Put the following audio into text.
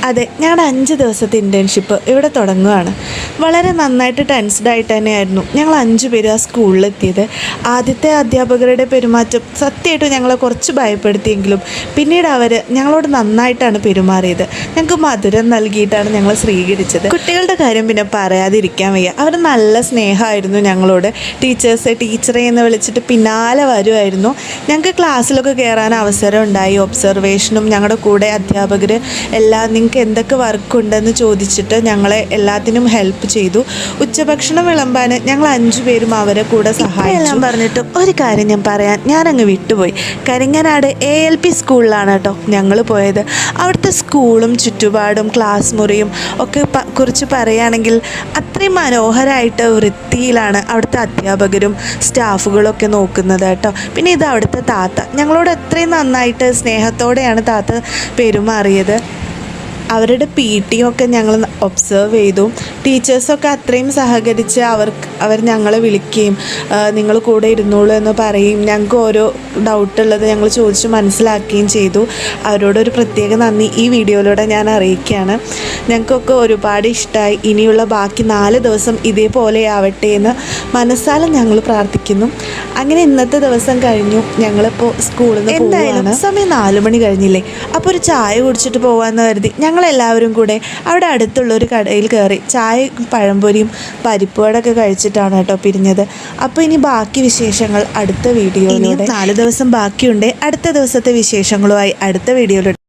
അതെ, ഞങ്ങളുടെ 5 ദിവസത്തെ ഇൻറ്റേൺഷിപ്പ് ഇവിടെ തുടങ്ങുകയാണ്. വളരെ നന്നായിട്ട് ടെൻസ്ഡ് ആയിട്ട് തന്നെയായിരുന്നു ഞങ്ങൾ 5 പേര് ആ സ്കൂളിലെത്തിയത്. ആദ്യത്തെ അധ്യാപകരുടെ പെരുമാറ്റം സത്യമായിട്ടും ഞങ്ങളെ കുറച്ച് ഭയപ്പെടുത്തിയെങ്കിലും പിന്നീട് അവർ ഞങ്ങളോട് നന്നായിട്ടാണ് പെരുമാറിയത്. ഞങ്ങൾക്ക് മധുരം നൽകിയിട്ടാണ് ഞങ്ങൾ സ്വീകരിച്ചത്. കുട്ടികളുടെ കാര്യം പിന്നെ പറയാതിരിക്കാൻ വയ്യ. അവർ നല്ല സ്നേഹമായിരുന്നു ഞങ്ങളോട്. ടീച്ചറെ എന്ന് വിളിച്ചിട്ട് പിന്നാലെ വരുമായിരുന്നു. ഞങ്ങൾക്ക് ക്ലാസ്സിലൊക്കെ കയറാൻ അവസരം ഉണ്ടായി. ഒബ്സർവേഷനും ഞങ്ങളുടെ കൂടെ അധ്യാപകർ എല്ലാം നിങ്ങൾക്ക് എന്തൊക്കെ വർക്കുണ്ടെന്ന് ചോദിച്ചിട്ട് ഞങ്ങളെ എല്ലാത്തിനും ഹെൽപ്പ് ചെയ്തു. ഉച്ചഭക്ഷണം വിളമ്പാൻ ഞങ്ങൾ 5 പേരും അവരെ കൂടെ സഹായിച്ചു. എല്ലാം പറഞ്ഞിട്ടും ഒരു കാര്യം ഞാനങ്ങ് വിട്ടുപോയി. കരിങ്ങനാട് ALP സ്കൂളിലാണ് കേട്ടോ ഞങ്ങൾ പോയത്. അവിടുത്തെ സ്കൂളും ചുറ്റുപാടും ക്ലാസ് മുറിയും ഒക്കെ കുറിച്ച് പറയുകയാണെങ്കിൽ അത്രയും മനോഹരമായിട്ട് വൃത്തിയിലാണ് അവിടുത്തെ അധ്യാപകരും സ്റ്റാഫുകളൊക്കെ നോക്കുന്നത് കേട്ടോ. പിന്നെ ഇത് അവിടുത്തെ താത്ത ഞങ്ങളോട് എത്രയും നന്നായിട്ട് സ്നേഹത്തോടെയാണ് താത്ത പെരുമാറിയത്. അവരുടെ PT ഒക്കെ ഞങ്ങൾ ഒബ്സർവ് ചെയ്തു. ടീച്ചേഴ്സൊക്കെ അത്രയും സഹകരിച്ച് അവർ ഞങ്ങളെ വിളിക്കുകയും നിങ്ങൾ കൂടെ ഇരുന്നോളൂ എന്ന് പറയും. ഞങ്ങൾക്ക് ഓരോ ഡൗട്ടുള്ളത് ഞങ്ങൾ ചോദിച്ച് മനസ്സിലാക്കുകയും ചെയ്തു. അവരോടൊരു പ്രത്യേക നന്ദി ഈ വീഡിയോയിലൂടെ ഞാൻ അറിയിക്കുകയാണ്. ഞങ്ങൾക്കൊക്കെ ഒരുപാട് ഇഷ്ടമായി. ഇനിയുള്ള ബാക്കി 4 ദിവസം ഇതേപോലെ ആവട്ടെ എന്ന് മനസ്സാലും ഞങ്ങൾ പ്രാർത്ഥിക്കുന്നു. അങ്ങനെ ഇന്നത്തെ ദിവസം കഴിഞ്ഞു. ഞങ്ങളിപ്പോൾ സ്കൂളിൽ നിന്ന് എന്തായാലും സമയം 4 മണി കഴിഞ്ഞില്ലേ, അപ്പോൾ ഒരു ചായ കുടിച്ചിട്ട് പോകാമെന്ന് കരുതി ഞങ്ങളെല്ലാവരും കൂടെ അവിടെ അടുത്തുള്ളൊരു കടയിൽ കയറി ചായയും പഴംപൊരിയും പരിപ്പുവടൊക്കെ കഴിച്ചിട്ടാണ് കേട്ടോ പിരിഞ്ഞത്. അപ്പോൾ ഇനി ബാക്കി വിശേഷങ്ങൾ അടുത്ത വീഡിയോയിലൂടെ. 4 ദിവസം ബാക്കിയുണ്ട്. അടുത്ത ദിവസത്തെ വിശേഷങ്ങളുമായി അടുത്ത വീഡിയോയിലൂടെ